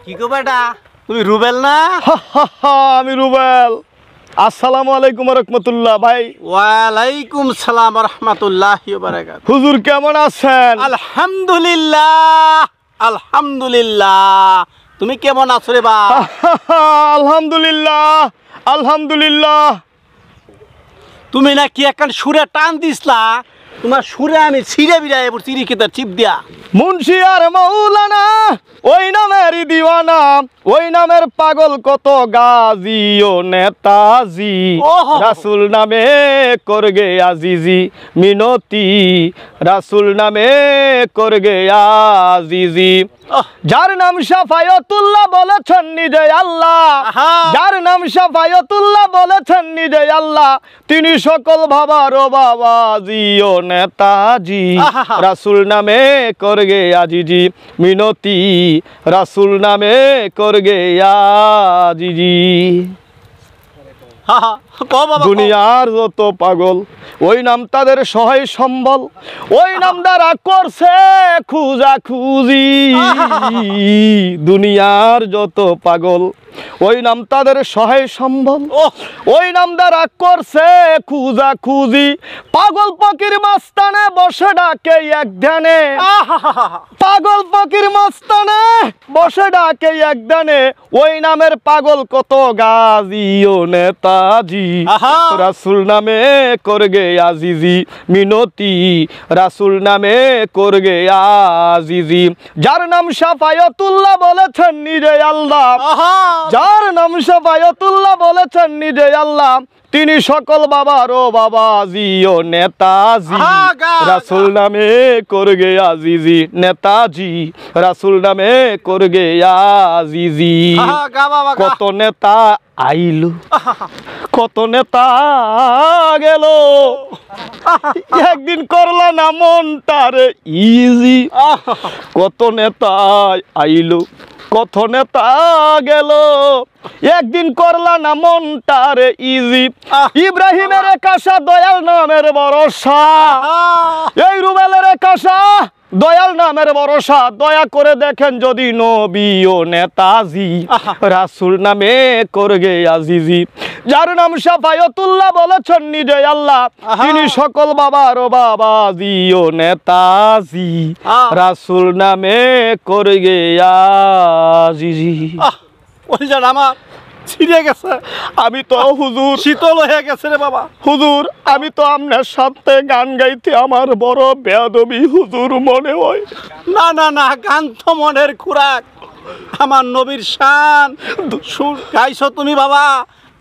কি গো বেটা, তুমি রুবেল না? আমি রুবেল। আসসালামু আলাইকুম রহমতুল্লাহ। ভাই ওয়ালাইকুম সালাম রহমতুল্লাহি ওয়া বারাকাতুহু। হুজুর কেমন আছেন? আলহামদুলিল্লাহ আলহামদুলিল্লাহ। তুমি কেমন আছো রে বা? আলহামদুলিল্লাহ আলহামদুলিল্লাহ। তুমি না কি একখান সুরে টান দিসলা, তোমার সুরে আমি ছিঁড়ে বিড়াই চিড়ি খেতে চিপ দিয়া। মুন্সি আর মৌলানা ওই নামের দিওয়ানা, ওই নামের পাগল কত গাজী ও নেতাজি। রাসুল নামে করগে আজিজি মিনতি, রাসুল নামে করগে আজিজি। যার নাম শাফায়াতুল্লাহ বলেছেন নিজে আল্লাহ, যার নাম শাফায়াতুল্লাহ বলেছেন নিজে আল্লাহ, তিনি সকল বাবারও বাবাজি ও নেতাজি। রাসুল নামে করগে আজিজি মিনতি, রাসুল নামে করগে আজিজি। দুনিয়ার যত পাগল ওই নাম তাদের সহায় সম্বল, ওই নাম দ্বারা করছে খুঁজা খুঁজি। দুনিয়ার যত পাগল ওই নাম তাদের সহায় সম্বল, ওই নাম দ্বারা করছে খুঁজা খুঁজি। পাগল ফকির মাস্তানে বসে ডাকে এক ধ্যানে, পাগল ফকির মাস্তানে বসে ডাকে এক ধ্যানে। ওই নামের পাগল কত গাজী ও নেতাজি। রাসুল নামে করগে আজিজি মিনতি, রাসুল নামে করগে আজিজি। যার নাম শাফায়াতুল্লাহ বলেছেন নিজে আল্লাহ, যার নাম শাফায়াতুল্লাহ বলেছেন নিজে আল্লাহ, তিনি সকল বাবারও বাবাজি ও নেতাজি। রাসুল নামে করগে আজিজি নেতাজি, রাসুল নামে করগে আজিজি। কত নেতা আইলো কত নেতা গেল, একদিন করলা না মনটারে ইজি। কত নেতা আইলো কত নেতা গেল, একদিন করলা না মনটারে ইজি। ইব্রাহিমের কাশা দয়াল নামের ভরসা, এই রুবেলের কাশা দয়াল নামের ভরসা। দয়া করে দেখেন যদি নবী ও নেতাজি। রাসুল নামে করগে আজিজি। যার নাম শাফায়াতুল্লাহ বলেছেন নিজে আল্লাহ, তিনি সকল বাবারও বাবাজি ও নেতাজি। রাসুল নামে করগে আজিজি। ওই জান আমার ছিঁড়ে গেছে, আমি তো হুজুর শীতল হয়ে গেছে রে বাবা। হুজুর আমি তো আপনার সাথে গান গাইতে আমার বড় বেয়াদবি হুজুর মনে হয়। না না না, গান তো মনের খোরাক। আমার নবীর শান গাইছো তুমি বাবা,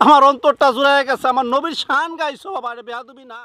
আমার অন্তরটা জুড়ে গেছে। আমার নবীর শান গাইছো বাবা, বেয়াদবি না।